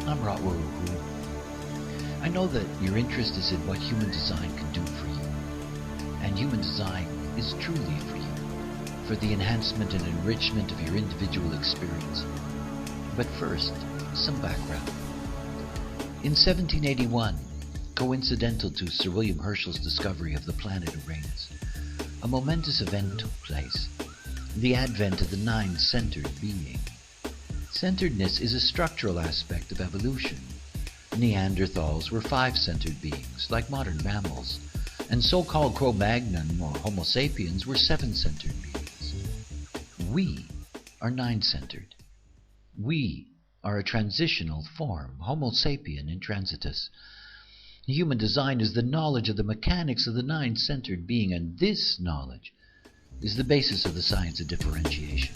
I'm Rotwuru. I know that your interest is in what human design can do for you. And human design is truly for you, for the enhancement and enrichment of your individual experience. But first, some background. In 1781, coincidental to Sir William Herschel's discovery of the planet Uranus, a momentous event took place, the advent of the nine-centered being. Centeredness is a structural aspect of evolution. Neanderthals were five-centered beings, like modern mammals, and so-called Cro-Magnon or Homo sapiens were seven-centered beings. We are nine-centered. We are a transitional form, Homo sapien intransitus. Human design is the knowledge of the mechanics of the nine-centered being, and this knowledge is the basis of the science of differentiation.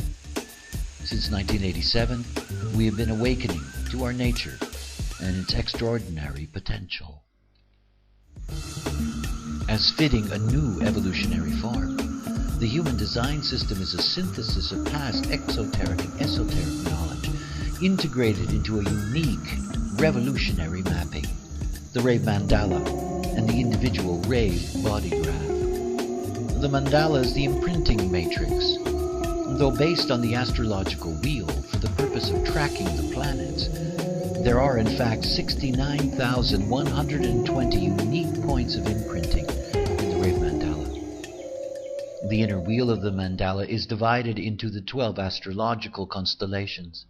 Since 1987, we have been awakening to our nature and its extraordinary potential. As fitting a new evolutionary form, the human design system is a synthesis of past exoteric and esoteric knowledge, integrated into a unique, revolutionary mapping, the Rave Mandala and the individual Rave body graph. The mandala is the imprinting matrix. Though based on the astrological wheel for the purpose of tracking the planets, there are in fact 69,120 unique points of imprinting in the Rave Mandala. The inner wheel of the mandala is divided into the 12 astrological constellations.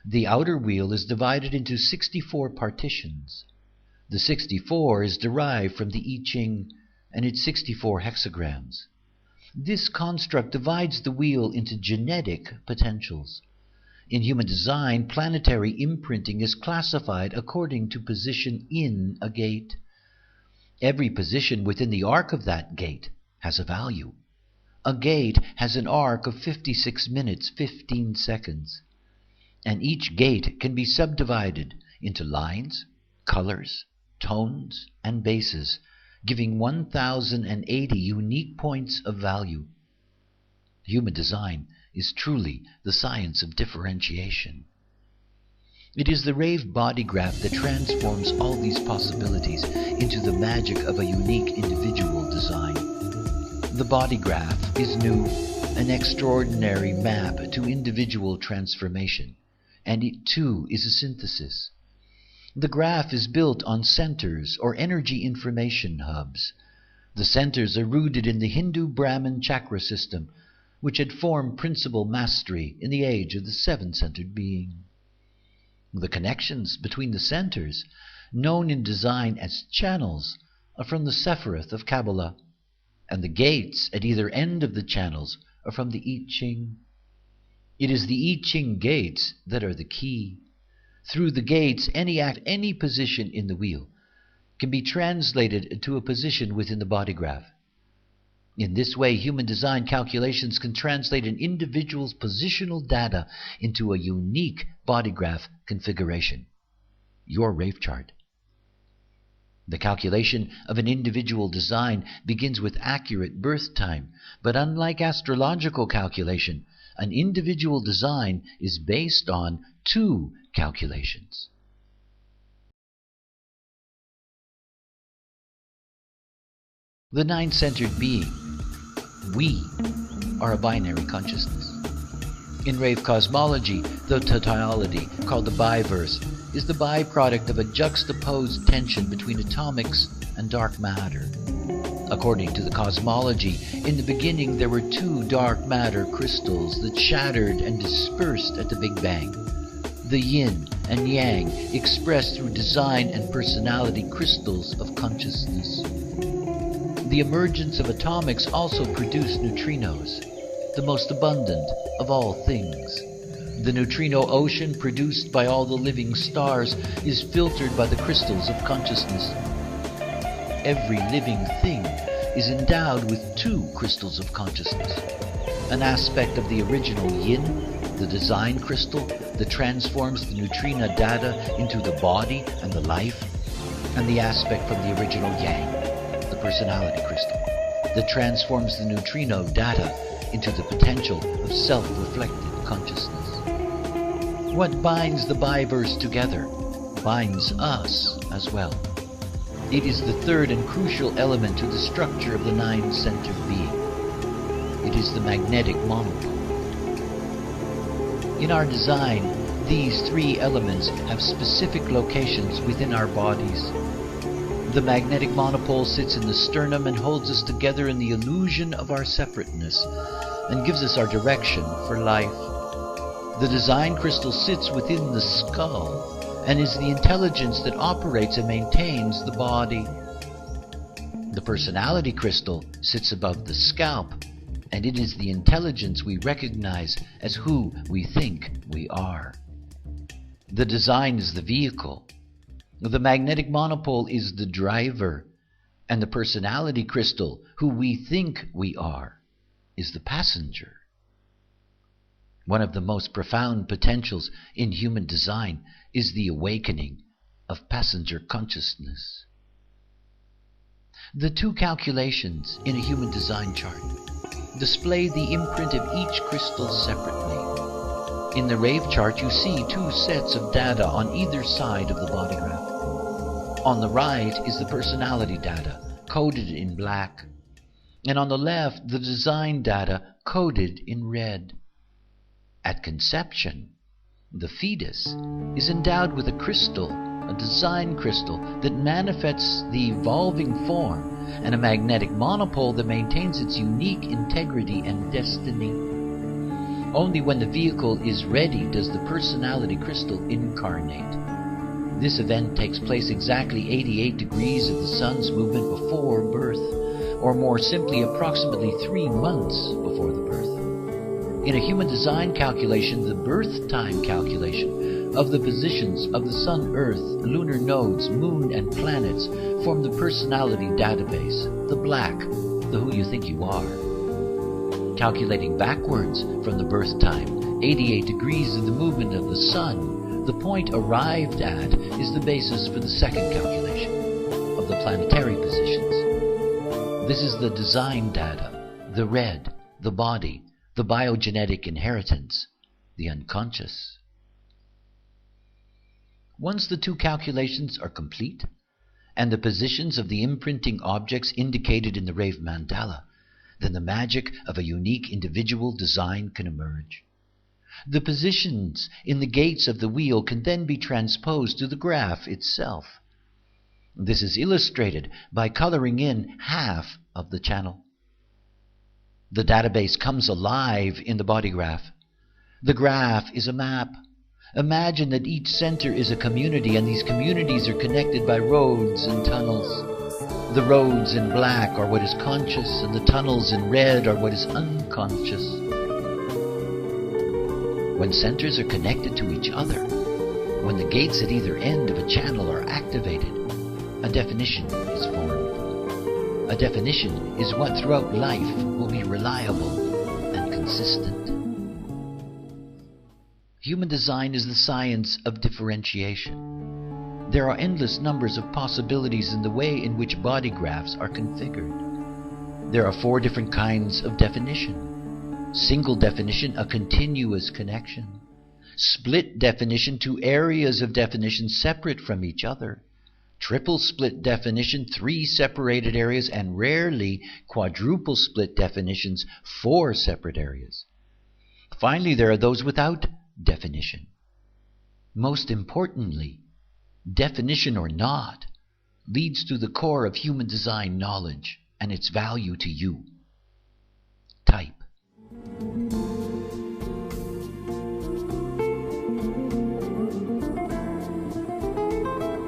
The outer wheel is divided into 64 partitions. The 64 is derived from the I Ching and its 64 hexagrams. This construct divides the wheel into genetic potentials. In human design, planetary imprinting is classified according to position in a gate. Every position within the arc of that gate has a value. A gate has an arc of 56 minutes, 15 seconds. And each gate can be subdivided into lines, colors, tones, and bases, giving 1,080 unique points of value. Human design is truly the science of differentiation. It is the Rave body graph that transforms all these possibilities into the magic of a unique individual design. The body graph is new, an extraordinary map to individual transformation, and it too is a synthesis. The graph is built on centers or energy information hubs. The centers are rooted in the Hindu Brahmin chakra system, which had formed principal mastery in the age of the seven-centered being. The connections between the centers, known in design as channels, are from the Sephiroth of Kabbalah, and the gates at either end of the channels are from the I Ching. It is the I Ching gates that are the key. Through the gates, any act, any position in the wheel can be translated to a position within the body graph. In this way, human design calculations can translate an individual's positional data into a unique body graph configuration, your Rave chart. The calculation of an individual design begins with accurate birth time, but unlike astrological calculation, an individual design is based on two calculations. The nine-centered being, we, are a binary consciousness. In Rave cosmology, the totality, called the biverse, is the byproduct of a juxtaposed tension between atomics and dark matter. According to the cosmology, in the beginning there were two dark matter crystals that shattered and dispersed at the Big Bang. The yin and yang expressed through design and personality crystals of consciousness. The emergence of atomics also produced neutrinos, the most abundant of all things. The neutrino ocean produced by all the living stars is filtered by the crystals of consciousness. Every living thing is endowed with two crystals of consciousness. An aspect of the original yin, the design crystal, that transforms the neutrino data into the body and the life, and the aspect from the original yang, the personality crystal, that transforms the neutrino data into the potential of self-reflected consciousness. What binds the biverse together? binds us as well. It is the third and crucial element to the structure of the nine-centered being. It is the magnetic monopole. In our design, these three elements have specific locations within our bodies. The magnetic monopole sits in the sternum and holds us together in the illusion of our separateness and gives us our direction for life. The design crystal sits within the skull and is the intelligence that operates and maintains the body. The personality crystal sits above the scalp, and it is the intelligence we recognize as who we think we are. The design is the vehicle. The magnetic monopole is the driver, and the personality crystal, who we think we are, is the passenger. One of the most profound potentials in human design is the awakening of passenger consciousness. The two calculations in a human design chart display the imprint of each crystal separately. In the Rave chart, you see two sets of data on either side of the body graph. On the right is the personality data, coded in black, and on the left, the design data, coded in red. At conception, the fetus is endowed with a crystal, a design crystal that manifests the evolving form, and a magnetic monopole that maintains its unique integrity and destiny. Only when the vehicle is ready does the personality crystal incarnate. This event takes place exactly 88 degrees of the sun's movement before birth, or more simply, approximately 3 months before the birth. In a human design calculation, the birth time calculation of the positions of the Sun, Earth, lunar nodes, moon, and planets form the personality database, the black, the who you think you are. Calculating backwards from the birth time, 88 degrees of the movement of the Sun, the point arrived at is the basis for the second calculation of the planetary positions. This is the design data, the red, the body, the biogenetic inheritance, the unconscious. Once the two calculations are complete, and the positions of the imprinting objects indicated in the Rave Mandala, then the magic of a unique individual design can emerge. The positions in the gates of the wheel can then be transposed to the graph itself. This is illustrated by coloring in half of the channel. The database comes alive in the body graph. The graph is a map. Imagine that each center is a community, and these communities are connected by roads and tunnels. The roads in black are what is conscious, and the tunnels in red are what is unconscious. When centers are connected to each other, when the gates at either end of a channel are activated, a definition is formed. A definition is what throughout life will be reliable and consistent. Human design is the science of differentiation. There are endless numbers of possibilities in the way in which body graphs are configured. There are 4 different kinds of definition. Single definition, a continuous connection. Split definition, 2 areas of definition separate from each other. Triple split definition, 3 separated areas, and rarely quadruple split definitions, 4 separate areas. Finally, there are those without definition. Most importantly, definition or not, leads to the core of human design knowledge and its value to you. Type.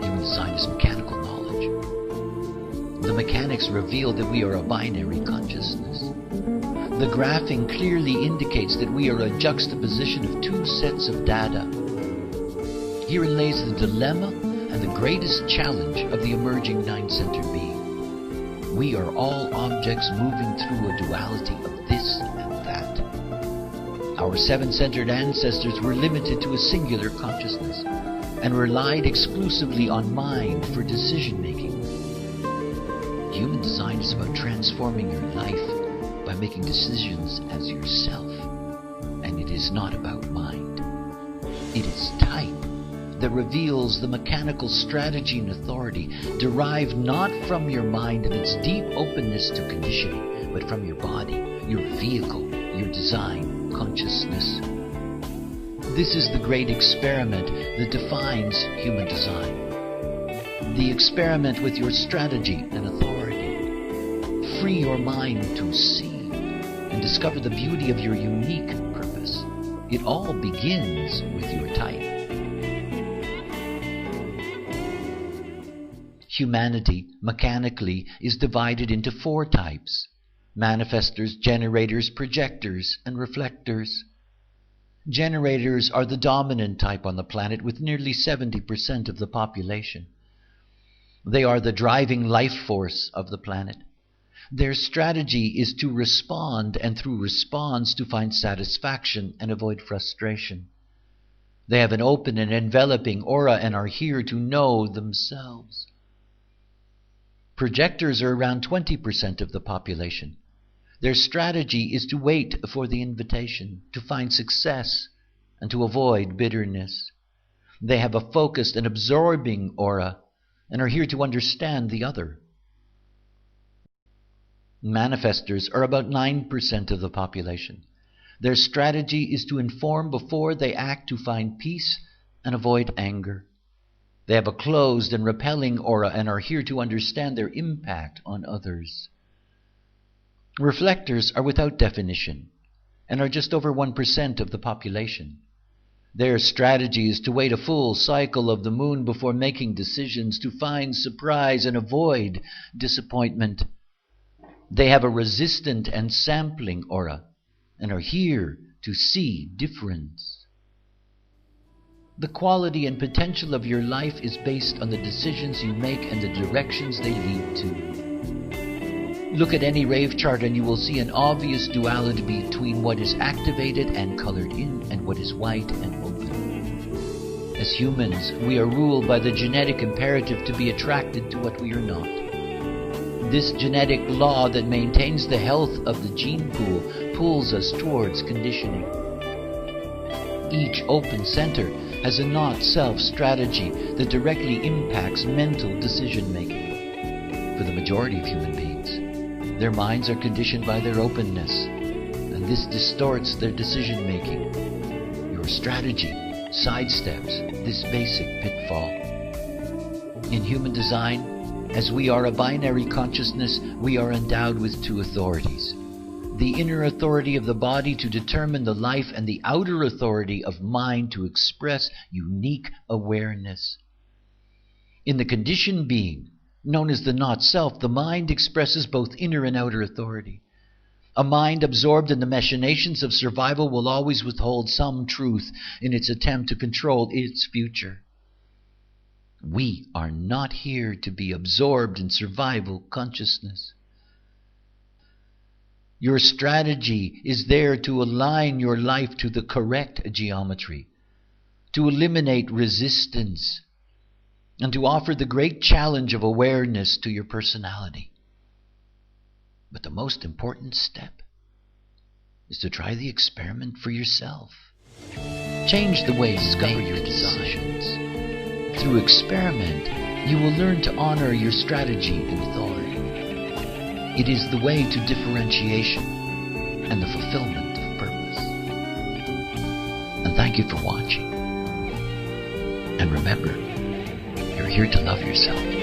Human design is mechanical knowledge. The mechanics reveal that we are a binary consciousness. The graphing clearly indicates that we are a juxtaposition of 2 sets of data. Herein lays the dilemma and the greatest challenge of the emerging nine-centered being. We are all objects moving through a duality of this and that. Our 7-centered ancestors were limited to a singular consciousness and relied exclusively on mind for decision-making. Human design is about transforming your life by making decisions as yourself, and it is not about mind. It is type, that reveals the mechanical strategy and authority derived not from your mind and its deep openness to conditioning, but from your body, your vehicle, your design, consciousness. This is the great experiment that defines human design. The experiment with your strategy and authority. Free your mind to see and discover the beauty of your unique purpose. It all begins with your type. Humanity, mechanically, is divided into 4 types: manifestors, generators, projectors, and reflectors. Generators are the dominant type on the planet with nearly 70% of the population. They are the driving life force of the planet. Their strategy is to respond, and through response to find satisfaction and avoid frustration. They have an open and enveloping aura and are here to know themselves. Projectors are around 20% of the population. Their strategy is to wait for the invitation, to find success, and to avoid bitterness. They have a focused and absorbing aura and are here to understand the other. Manifestors are about 9% of the population. Their strategy is to inform before they act, to find peace and avoid anger. They have a closed and repelling aura and are here to understand their impact on others. Reflectors are without definition and are just over 1% of the population. Their strategy is to wait a full cycle of the moon before making decisions, to find surprise and avoid disappointment. They have a resistant and sampling aura and are here to see difference. The quality and potential of your life is based on the decisions you make and the directions they lead to. Look at any rave chart and you will see an obvious duality between what is activated and colored in and what is white and open. As humans, we are ruled by the genetic imperative to be attracted to what we are not. This genetic law that maintains the health of the gene pool pulls us towards conditioning. Each open center has a not-self strategy that directly impacts mental decision-making. For the majority of human beings, their minds are conditioned by their openness, and this distorts their decision-making. Your strategy sidesteps this basic pitfall. In human design, as we are a binary consciousness, we are endowed with 2 authorities. The inner authority of the body to determine the life, and the outer authority of mind to express unique awareness. In the conditioned being, known as the not-self, the mind expresses both inner and outer authority. A mind absorbed in the machinations of survival will always withhold some truth in its attempt to control its future. We are not here to be absorbed in survival consciousness. Your strategy is there to align your life to the correct geometry, to eliminate resistance, and to offer the great challenge of awareness to your personality. But the most important step is to try the experiment for yourself. Change the way you discover your decisions. Through experiment, you will learn to honor your strategy and authority. It is the way to differentiation and the fulfillment of purpose. And thank you for watching. And remember, you're here to love yourself.